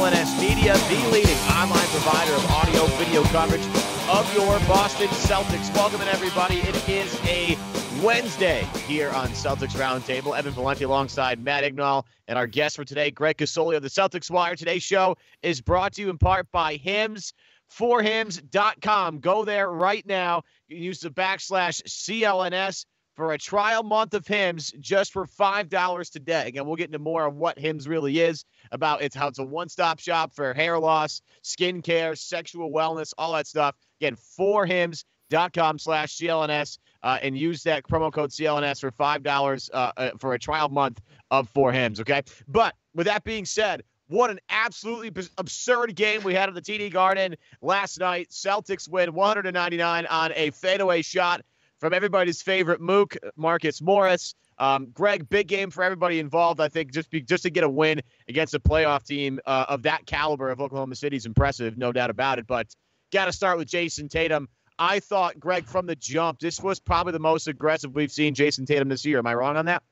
CLNS Media, the leading online provider of audio video coverage of your Boston Celtics. Welcome in, everybody. It is a Wednesday here on Celtics Roundtable. Evan Valenti alongside Matt Ignal, and our guest for today, Greg Cassoli of the Celtics Wire. Today's show is brought to you in part by Hims. forhims.com. Go there right now. You can use the /CLNS for a trial month of Hims just for $5 today. Again, we'll get into more of what Hims really is, about how it's a one-stop shop for hair loss, skin care, sexual wellness, all that stuff. Again, forhims.com/CLNS, and use that promo code CLNS for $5 for a trial month of Hims, okay? But with that being said, what an absolutely absurd game we had at the TD Garden last night. Celtics win 199 on a fadeaway shot from everybody's favorite mook, Marcus Morris. Greg, big game for everybody involved. I think just to get a win against a playoff team of that caliber of Oklahoma City is impressive, no doubt about it. But got to start with Jason Tatum. I thought, Greg, from the jump, this was probably the most aggressive we've seen Jason Tatum this year. Am I wrong on that?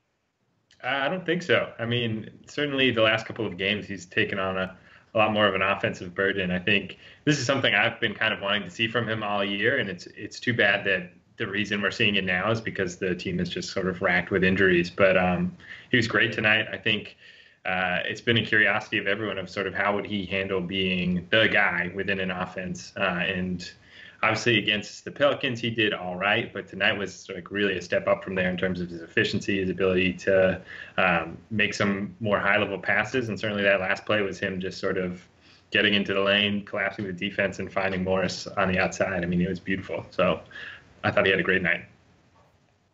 I don't think so. I mean, certainly the last couple of games, he's taken on a lot more of an offensive burden. I think this is something I've been kind of wanting to see from him all year, and it's too bad that the reason we're seeing it now is because the team is just sort of racked with injuries. But he was great tonight. I think it's been a curiosity of everyone of sort of how would he handle being the guy within an offense. And obviously against the Pelicans, he did all right. But tonight was like really a step up from there in terms of his efficiency, his ability to make some more high-level passes. And certainly that last play was him just sort of getting into the lane, collapsing the defense, and finding Morris on the outside. I mean, it was beautiful. So I thought he had a great night.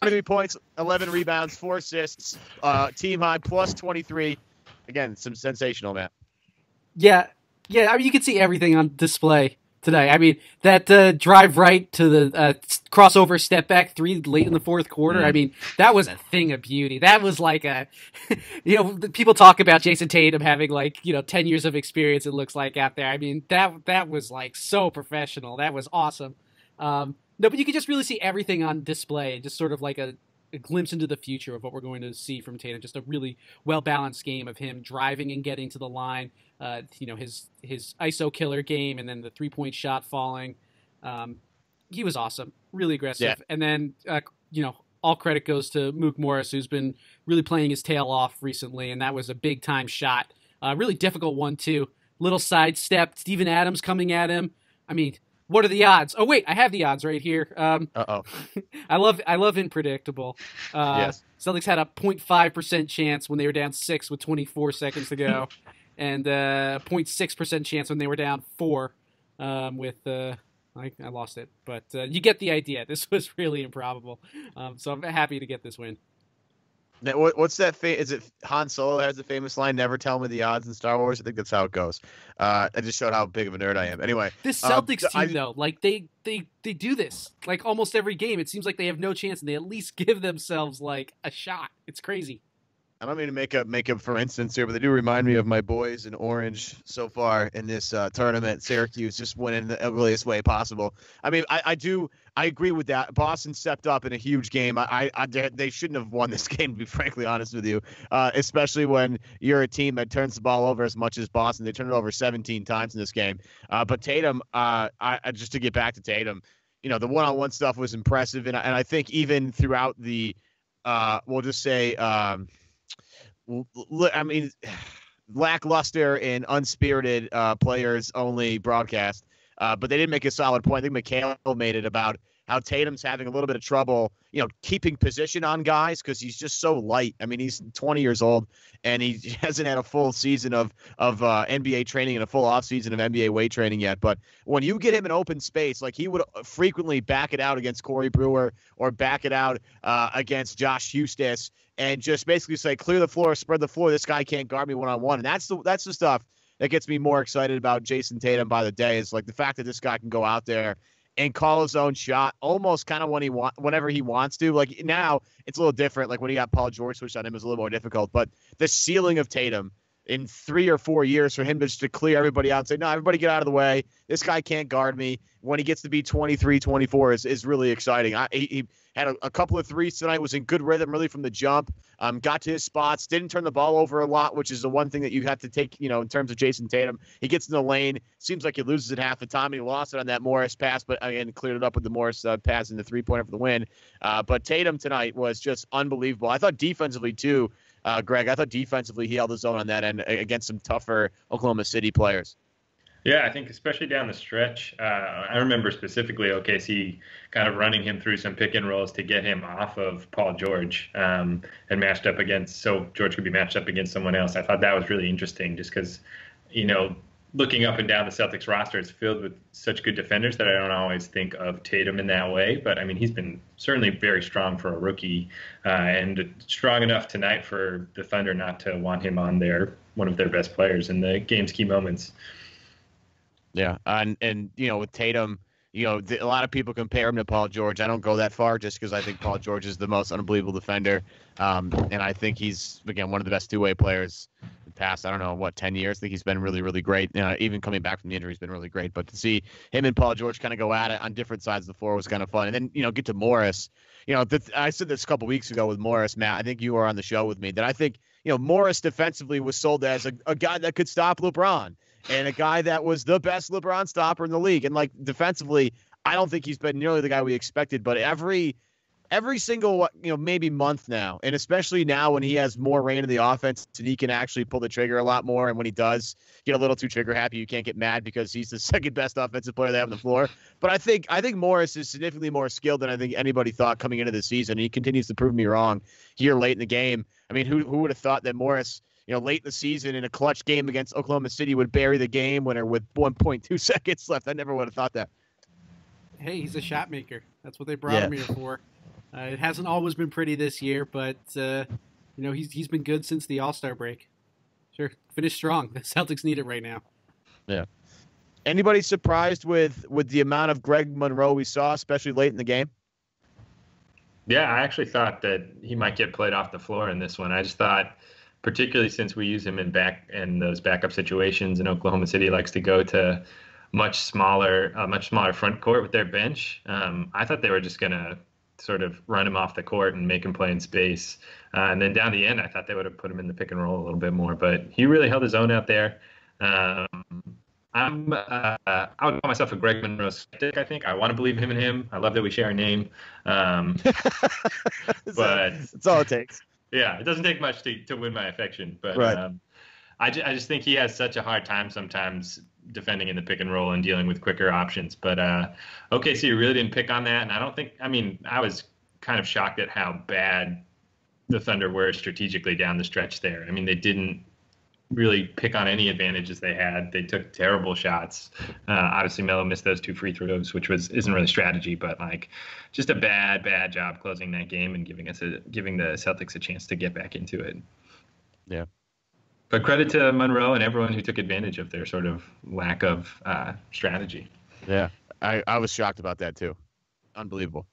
23 points, 11 rebounds, 4 assists, team high, plus 23. Again, some sensational, Matt. Yeah. I mean, you can see everything on display today. I mean, that drive right to the crossover step back three late in the fourth quarter. I mean, that was a thing of beauty. That was like people talk about Jason Tatum having 10 years of experience, it looks like, out there. I mean, that was like so professional. That was awesome. No, but you can just really see everything on display, just sort of like a glimpse into the future of what we're going to see from Tatum. Just a really well-balanced game of him driving and getting to the line, his ISO killer game, and then the three-point shot falling. He was awesome, really aggressive. Yeah. And then, all credit goes to Mook Morris, who's been really playing his tail off recently, and that was a big-time shot. Really difficult one, too. Little sidestep, Steven Adams coming at him. I mean, what are the odds? Oh, wait, I have the odds right here. Uh-oh. I love unpredictable. Yes. Celtics had a 0.5% chance when they were down 6 with 24 seconds to go, and a 0.6% chance when they were down 4 with I lost it. But you get the idea. This was really improbable. So I'm happy to get this win. Now, what's that? Is it Han Solo has the famous line, "Never tell me the odds" in Star Wars? I think that's how it goes. I just showed how big of a nerd I am. Anyway, this Celtics team, though, they do this like almost every game. It seems like they have no chance, and they at least give themselves like a shot. It's crazy. I don't mean to make up for instance here, but they do remind me of my boys in orange so far in this tournament. Syracuse just winning the ugliest way possible. I mean, I agree with that. Boston stepped up in a huge game. They shouldn't have won this game, to be frankly honest with you, especially when you're a team that turns the ball over as much as Boston. They turned it over 17 times in this game. But Tatum, just to get back to Tatum, the one-on-one stuff was impressive, and I think even throughout the, we'll just say, I mean, lackluster and unspirited players only broadcast, but they didn't make a solid point. I think McHale made it about how Tatum's having a little bit of trouble, keeping position on guys because he's just so light. I mean, he's 20 years old and he hasn't had a full season of NBA training and a full off season of NBA weight training yet. But when you get him in open space, like he would frequently back it out against Corey Brewer or back it out against Josh Hustis, and just basically say, clear the floor, spread the floor. This guy can't guard me one-on-one. And that's the stuff that gets me more excited about Jason Tatum by the day, is like the fact that this guy can go out there and call his own shot almost kind of whenever he wants to. Like now it's a little different. Like when he got Paul George switched on him, it was a little more difficult. But the ceiling of Tatum in 3 or 4 years for him just to clear everybody out and say, no, everybody get out of the way. This guy can't guard me. When he gets to be 23, 24 is really exciting. He had a couple of threes tonight, was in good rhythm really from the jump, got to his spots, didn't turn the ball over a lot, which is the one thing that you have to take, in terms of Jason Tatum. He gets in the lane, seems like he loses it half the time, and he lost it on that Morris pass, but again, cleared it up with the Morris pass in the three-pointer for the win. But Tatum tonight was just unbelievable. I thought defensively, too, Greg, I thought defensively he held his own on that end against some tougher Oklahoma City players. Yeah, I think especially down the stretch, I remember specifically OKC kind of running him through some pick and rolls to get him off of Paul George and matched up against, so George could be matched up against someone else. I thought that was really interesting just because, looking up and down the Celtics roster, it's filled with such good defenders that I don't always think of Tatum in that way. But, I mean, he's been certainly very strong for a rookie and strong enough tonight for the Thunder not to want him on one of their best players in the game's key moments. Yeah, and with Tatum, a lot of people compare him to Paul George. I don't go that far just because I think Paul George is the most unbelievable defender. And I think he's, again, one of the best two-way players in the past, 10 years. I think he's been really, really great. Even coming back from the injury, he's been really great. But to see him and Paul George kind of go at it on different sides of the floor was kind of fun. And then, get to Morris. I said this a couple weeks ago with Morris, Matt. I think you were on the show with me, that I think, Morris defensively was sold as a guy that could stop LeBron. And a guy that was the best LeBron stopper in the league. And, defensively, I don't think he's been nearly the guy we expected. But every single, maybe month now, and especially now when he has more reign in the offense and he can actually pull the trigger a lot more. And when he does get a little too trigger happy, you can't get mad because he's the second best offensive player they have on the floor. But I think Morris is significantly more skilled than I think anybody thought coming into the season. And he continues to prove me wrong here late in the game. I mean, who would have thought that Morris, late in the season in a clutch game against Oklahoma City would bury the game winner with 1.2 seconds left? I never would have thought that. Hey, he's a shot maker. That's what they brought him here for. It hasn't always been pretty this year, but he's been good since the All-Star break. Sure, finished strong. The Celtics need it right now. Yeah. Anybody surprised with the amount of Greg Monroe we saw, especially late in the game? Yeah, I actually thought that he might get played off the floor in this one. I just thought, particularly since we use him in those backup situations, and Oklahoma City likes to go to much smaller front court with their bench. I thought they were just going to sort of run him off the court and make him play in space. And then down the end, I thought they would have put him in the pick and roll a little bit more, but he really held his own out there. I would call myself a Greg Monroe skeptic, I think. I want to believe him in him. I love that we share a name. But that's all it takes. Yeah, it doesn't take much to win my affection, but right. I just think he has such a hard time sometimes defending in the pick and roll and dealing with quicker options. But OKC really didn't pick on that, and I was kind of shocked at how bad the Thunder were strategically down the stretch there. I mean, they didn't really pick on any advantages they had. They took terrible shots. Obviously, Melo missed those 2 free throws, which isn't really strategy, but just a bad job closing that game and giving the Celtics a chance to get back into it. Yeah. But credit to Monroe and everyone who took advantage of their sort of lack of strategy. Yeah, I was shocked about that too. Unbelievable.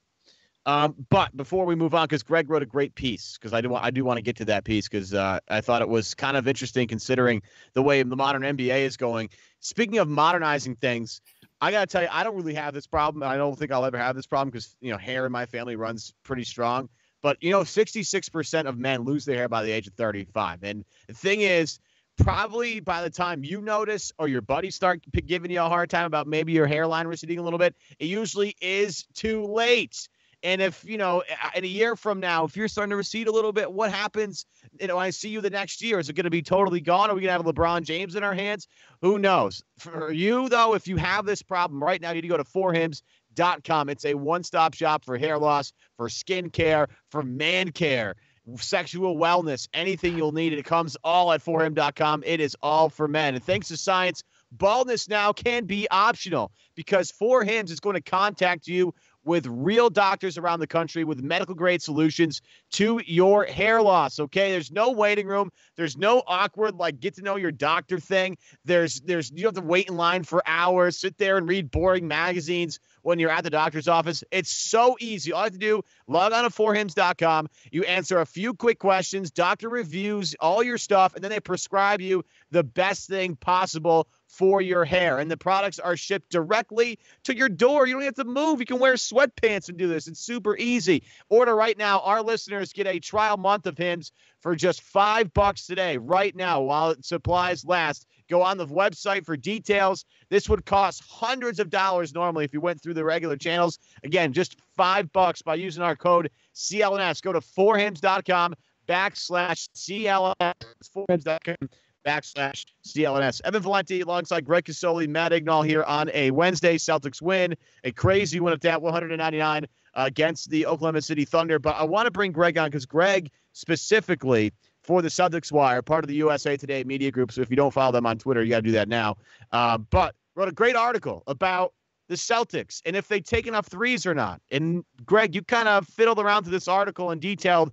But before we move on, because Greg wrote a great piece, because I do want to get to that piece, because I thought it was kind of interesting considering the way the modern NBA is going. Speaking of modernizing things, I got to tell you, I don't really have this problem. I don't think I'll ever have this problem because, hair in my family runs pretty strong. But, 66% of men lose their hair by the age of 35. And the thing is, probably by the time you notice or your buddies start giving you a hard time about maybe your hairline receding a little bit, it usually is too late. And if, in a year from now, if you're starting to recede a little bit, what happens? I see you the next year. Is it going to be totally gone? Are we going to have LeBron James in our hands? Who knows? For you, though, if you have this problem right now, you need to go to forhims.com. It's a one-stop shop for hair loss, for skin care, for man care, sexual wellness, anything you'll need. It comes all at forhim.com. It is all for men. And thanks to science, baldness now can be optional because 4Hims is going to contact you with real doctors around the country with medical grade solutions to your hair loss. Okay, there's no waiting room. There's no awkward like get to know your doctor thing. There's you don't have to wait in line for hours, sit there and read boring magazines when you're at the doctor's office. It's so easy. All you have to do, log on to forhims.com. You answer a few quick questions, doctor reviews all your stuff, and then they prescribe you the best thing possible for your hair. And the products are shipped directly to your door. You don't have to move. You can wear sweatpants and do this. It's super easy. Order right now. Our listeners get a trial month of Hims for just $5 today, right now, while supplies last. Go on the website for details. This would cost hundreds of dollars normally if you went through the regular channels. Again, just $5 by using our code CLNS. Go to forhims.com/CLNS. forhims.com/CLNS. Evan Valenti alongside Greg Cassoli, Matt Ignal here on a Wednesday. Celtics win. A crazy win at that, 199 against the Oklahoma City Thunder. But I want to bring Greg on because Greg specifically for the Celtics Wire, part of the USA Today media group. So if you don't follow them on Twitter, you got to do that now. But wrote a great article about the Celtics and if they take enough threes or not. And Greg, you kind of fiddled around to this article and detailed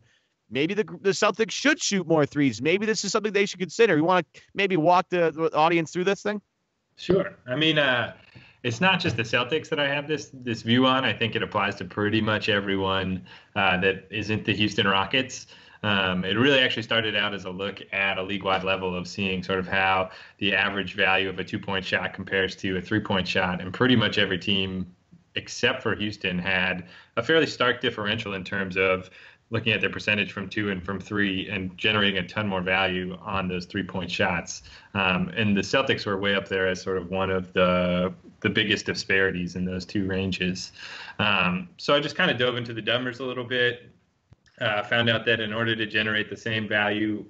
maybe the Celtics should shoot more threes. Maybe this is something they should consider. You want to maybe walk the audience through this thing? Sure. I mean, it's not just the Celtics that I have this view on. I think it applies to pretty much everyone that isn't the Houston Rockets. It really actually started out as a look at a league-wide level of seeing sort of how the average value of a two-point shot compares to a three-point shot. And pretty much every team except for Houston had a fairly stark differential in terms of looking at their percentage from two and from three and generating a ton more value on those three-point shots. And the Celtics were way up there as sort of one of the biggest disparities in those two ranges. So I just kind of dove into the numbers a little bit, found out that in order to generate the same value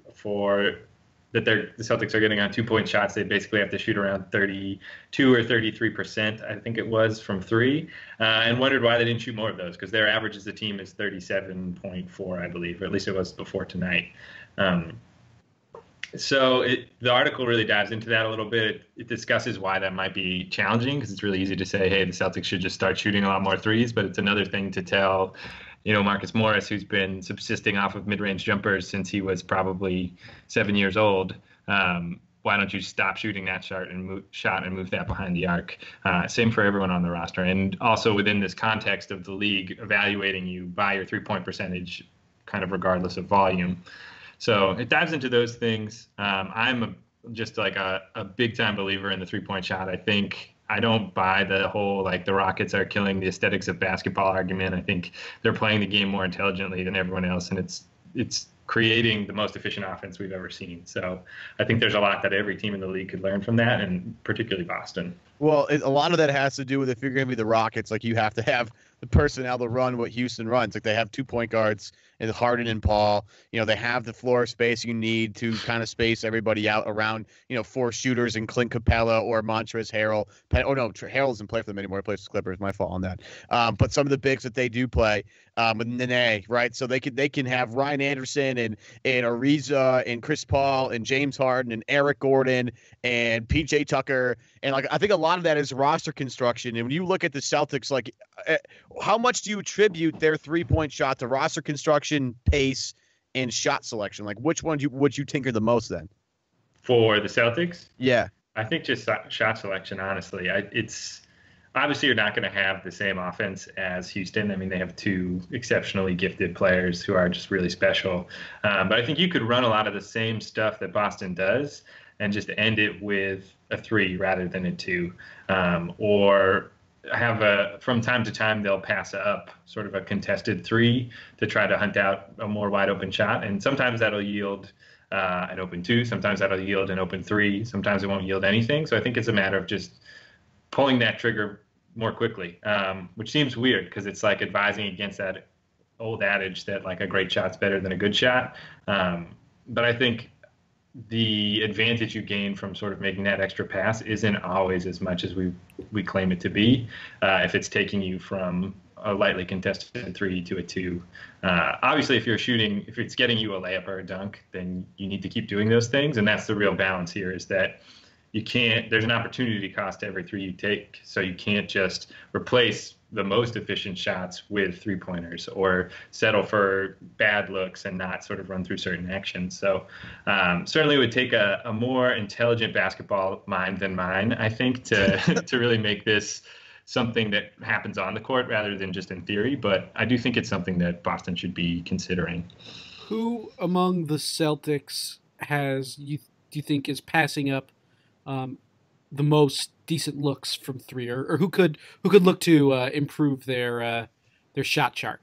that the Celtics are getting on two-point shots, they basically have to shoot around 32 or 33%, I think it was, from three, and wondered why they didn't shoot more of those, because their average as a team is 37.4, I believe, or at least it was before tonight. So the article really dives into that a little bit. It discusses why that might be challenging, because it's really easy to say, hey, the Celtics should just start shooting a lot more threes, but it's another thing to tell Marcus Morris, who's been subsisting off of mid-range jumpers since he was probably 7 years old. Why don't you stop shooting that shot and move that behind the arc? Same for everyone on the roster. And also within this context of the league evaluating you by your three-point percentage, kind of regardless of volume. So it dives into those things. I'm just like a big-time believer in the three-point shot. I don't buy the whole, like, the Rockets are killing the aesthetics of basketball argument. I think they're playing the game more intelligently than everyone else, and it's creating the most efficient offense we've ever seen. So I think there's a lot that every team in the league could learn from that, and particularly Boston. Well, a lot of that has to do with if you're going to be the Rockets, like you have to have the personnel to run what Houston runs. Like they have 2 point guards and Harden and Paul. They have the floor space you need to kind of space everybody out around, 4 shooters and Clint Capella or Montrezl Harrell. Oh, no, Harrell doesn't play for them anymore. He plays for the Clippers. My fault on that. But some of the bigs that they do play with Nene, right? So they can have Ryan Anderson and Ariza and Chris Paul and James Harden and Eric Gordon and PJ Tucker. And I think a lot of that is roster construction. And when you look at the Celtics, how much do you attribute their 3-point shot to roster construction, pace, and shot selection? Which one would you tinker the most then? For the Celtics? Yeah. I think just shot selection, honestly. It's obviously you're not going to have the same offense as Houston. I mean, they have 2 exceptionally gifted players who are just really special. But I think you could run a lot of the same stuff that Boston does and just end it with a 3 rather than a 2. Or have from time to time they'll pass up sort of a contested 3 to try to hunt out a more wide open shot. And sometimes that'll yield an open 2. Sometimes that'll yield an open 3. Sometimes it won't yield anything. So I think it's a matter of just pulling that trigger more quickly, which seems weird because it's like advising against that old adage that like a great shot's better than a good shot. But I think the advantage you gain from sort of making that extra pass isn't always as much as we claim it to be. If it's taking you from a lightly contested 3 to a 2, obviously if it's getting you a layup or a dunk, then you need to keep doing those things. And that's the real balance here, is that there's an opportunity cost to every 3 you take. So you can't just replace the most efficient shots with 3-pointers, or settle for bad looks and not sort of run through certain actions. So certainly it would take a more intelligent basketball mind than mine, I think, to to really make this something that happens on the court rather than just in theory. But I do think it's something that Boston should be considering. Who among the Celtics do you think is passing up the most decent looks from three, or who could look to improve their shot chart?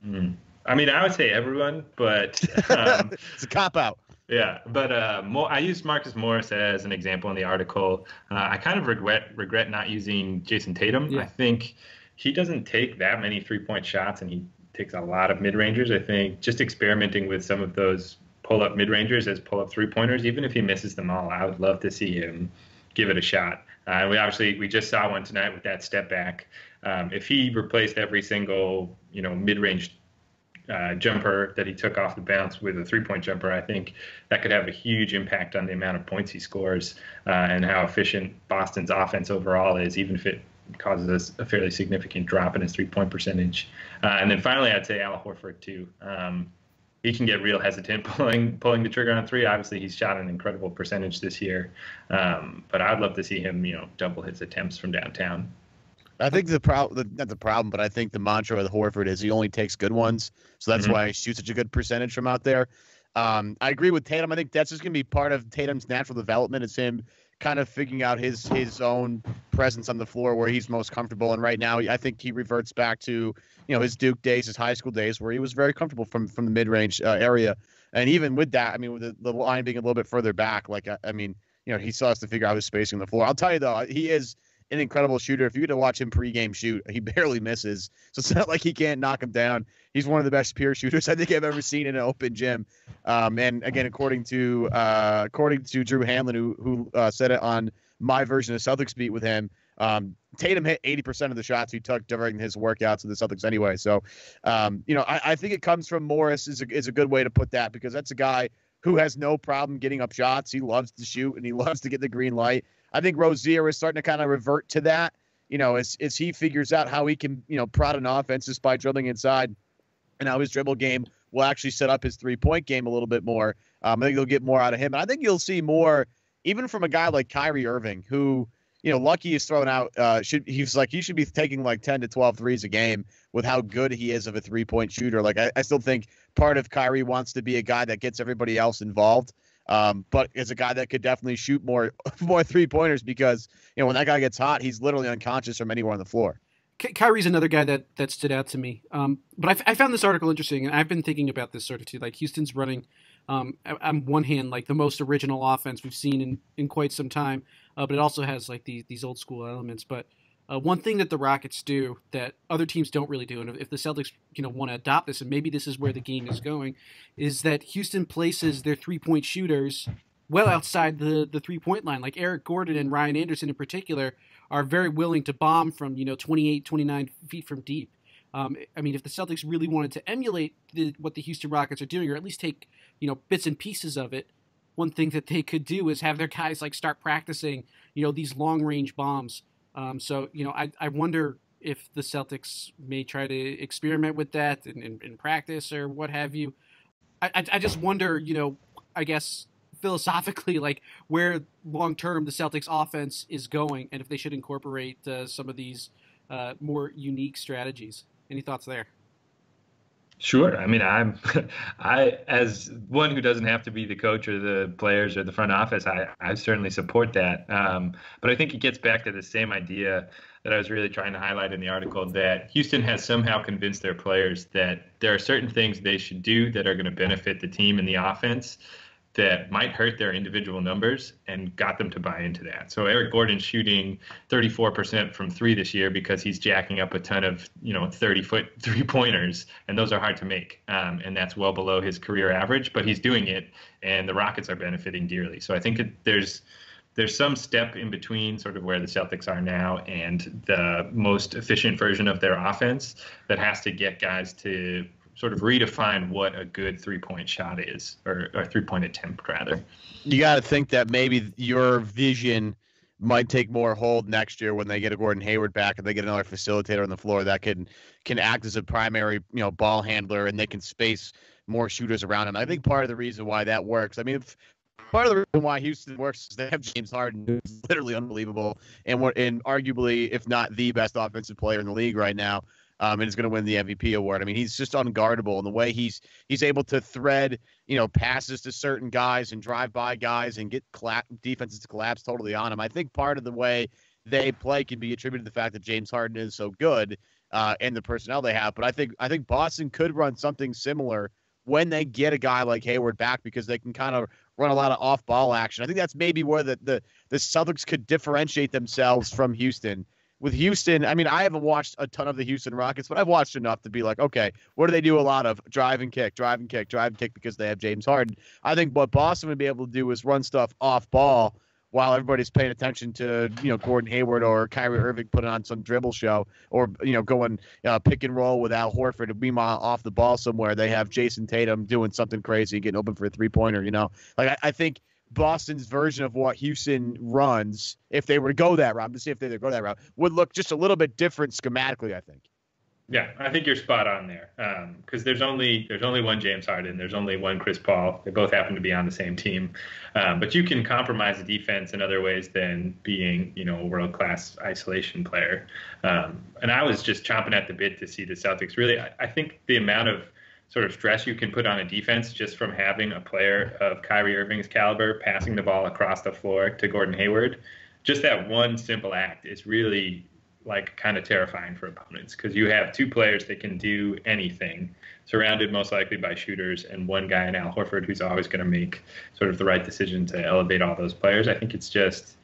I mean, I would say everyone, but it's a cop out. Yeah, but I used Marcus Morris as an example in the article. I kind of regret not using Jason Tatum. Yeah. I think he doesn't take that many 3-point shots, and he takes a lot of mid-rangers. I think just experimenting with some of those pull-up mid-rangers as pull-up 3-pointers, even if he misses them all, I would love to see him give it a shot. We just saw one tonight with that step back. If he replaced every single mid-range jumper that he took off the bounce with a 3-point jumper, I think that could have a huge impact on the amount of points he scores and how efficient Boston's offense overall is, even if it causes us a fairly significant drop in his 3-point percentage. And then finally, I'd say Al Horford too. He can get real hesitant pulling the trigger on 3. Obviously, he's shot an incredible percentage this year, but I'd love to see him, double his attempts from downtown. I think not the problem, but I think the mantra of the Horford is he only takes good ones, so that's why he shoots such a good percentage from out there. I agree with Tatum. I think that's just going to be part of Tatum's natural development. It's him kind of figuring out his own presence on the floor where he's most comfortable. And right now, I think he reverts back to his Duke days, his high school days, where he was very comfortable from the mid range area. And even with that, I mean, with the line being a little bit further back, he still has to figure out his spacing on the floor. I'll tell you though, he is an incredible shooter. If you get to watch him pregame shoot, he barely misses. So it's not like he can't knock him down. He's one of the best pure shooters I think I've ever seen in an open gym. And again, according to Drew Hanlon, who said it on my version of Celtics Beat with him, Tatum hit 80% of the shots he took during his workouts with the Celtics anyway. So, I think it comes from Morris is a good way to put that, because that's a guy who has no problem getting up shots. He loves to shoot and he loves to get the green light. I think Rozier is starting to kind of revert to that, as he figures out how he can, prod an offense just by dribbling inside, and how his dribble game will actually set up his 3-point game a little bit more. I think you'll get more out of him. And I think you'll see more even from a guy like Kyrie Irving, who, Lucky is throwing out, he should be taking like 10 to 12 threes a game with how good he is of a 3-point shooter. Like, I still think part of Kyrie wants to be a guy that gets everybody else involved. But is a guy that could definitely shoot more 3-pointers, because, when that guy gets hot, he's literally unconscious from anywhere on the floor. Kyrie's another guy that stood out to me. But I found this article interesting, and I've been thinking about this sort of too. Like, Houston's running, on one hand, like the most original offense we've seen in quite some time, but it also has like these old school elements. But one thing that the Rockets do that other teams don't really do, and if the Celtics want to adopt this, and maybe this is where the game is going, is that Houston places their 3-point shooters well outside the 3-point line. Like Eric Gordon and Ryan Anderson in particular are very willing to bomb from 28, 29 feet from deep. I mean, if the Celtics really wanted to emulate what the Houston Rockets are doing, or at least take bits and pieces of it, one thing that they could do is have their guys like start practicing these long range bombs. So I wonder if the Celtics may try to experiment with that in practice or what have you. I just wonder, I guess philosophically, like where long term the Celtics offense is going, and if they should incorporate some of these more unique strategies. Any thoughts there? Sure. I mean, I as one who doesn't have to be the coach or the players or the front office, I certainly support that. But I think it gets back to the same idea that I was really trying to highlight in the article, that Houston has somehow convinced their players that there are certain things they should do that are going to benefit the team and the offense that might hurt their individual numbers, and got them to buy into that. So Eric Gordon's shooting 34% from 3 this year because he's jacking up a ton of 30-foot 3-pointers, and those are hard to make, and that's well below his career average. But he's doing it, and the Rockets are benefiting dearly. So I think there's some step in between sort of where the Celtics are now and the most efficient version of their offense that has to get guys to sort of redefine what a good 3-point shot is, or 3-point attempt rather. You got to think that maybe your vision might take more hold next year when they get a Gordon Hayward back and they get another facilitator on the floor that can act as a primary, ball handler, and they can space more shooters around him. I think part of the reason why that works, I mean, part of the reason why Houston works is they have James Harden, who's literally unbelievable and arguably, if not the best offensive player in the league right now. And is going to win the MVP award. I mean, he's just unguardable in the way he's able to thread, passes to certain guys and drive by guys and get defenses to collapse totally on him. I think part of the way they play can be attributed to the fact that James Harden is so good and the personnel they have. But I think Boston could run something similar when they get a guy like Hayward back, because they can kind of run a lot of off-ball action. I think that's maybe where the Celtics could differentiate themselves from Houston. With Houston, I mean, I haven't watched a ton of the Houston Rockets, but I've watched enough to be like, okay, what do they do a lot of? Drive and kick, because they have James Harden. I think what Boston would be able to do is run stuff off ball while everybody's paying attention to, Gordon Hayward or Kyrie Irving putting on some dribble show, or, going pick and roll with Al Horford. And meanwhile, off the ball somewhere, they have Jason Tatum doing something crazy, getting open for a three-pointer, Like, I think Boston's version of what Houston runs, if they were to go that route, would look just a little bit different schematically, I think. Yeah, I think you're spot on there. Because there's only one James Harden, there's only one Chris Paul. They both happen to be on the same team. But you can compromise the defense in other ways than being, a world-class isolation player. And I was just chomping at the bit to see the Celtics. Really, I think the amount of sort of stress you can put on a defense just from having a player of Kyrie Irving's caliber passing the ball across the floor to Gordon Hayward, just that one simple act is really like kind of terrifying for opponents, because you have two players that can do anything, surrounded most likely by shooters, and one guy in Al Horford who's always going to make sort of the right decision to elevate all those players. I think it's just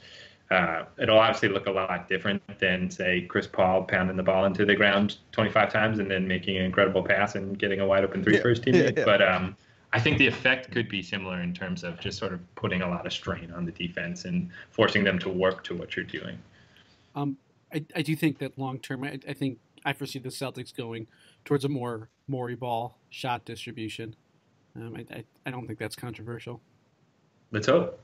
it'll obviously look a lot different than, say, Chris Paul pounding the ball into the ground 25 times and then making an incredible pass and getting a wide open three for his teammate. Yeah. But I think the effect could be similar in terms of just sort of putting a lot of strain on the defense and forcing them to work to what you're doing. I do think that long term, I think I foresee the Celtics going towards a more Morey ball shot distribution. I don't think that's controversial. Let's hope.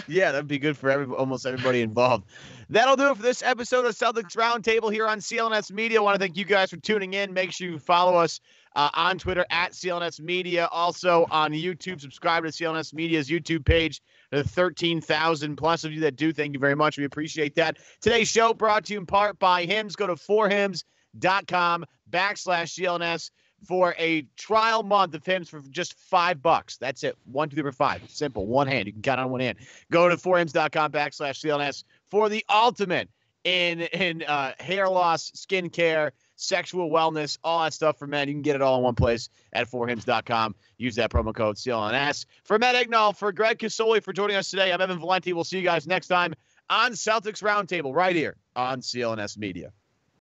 Yeah, that'd be good for almost everybody involved. That'll do it for this episode of Celtics Roundtable here on CLNS Media. I want to thank you guys for tuning in. Make sure you follow us on Twitter at CLNS Media. Also on YouTube, subscribe to CLNS Media's YouTube page. The 13,000 plus of you that do, thank you very much. We appreciate that. Today's show brought to you in part by Hims. Go to forhims.com/CLNS for a trial month of Hims for just $5. That's it. 1, 2, 3, 4, 5. Simple. One hand. You can count on one hand. Go to forhims.com/CLNS for the ultimate in hair loss, skincare, sexual wellness, all that stuff for men. You can get it all in one place at forhims.com. Use that promo code CLNS. For Matt Ignal, for Greg Cassoli for joining us today, I'm Evan Valenti. We'll see you guys next time on Celtics Roundtable right here on CLNS Media.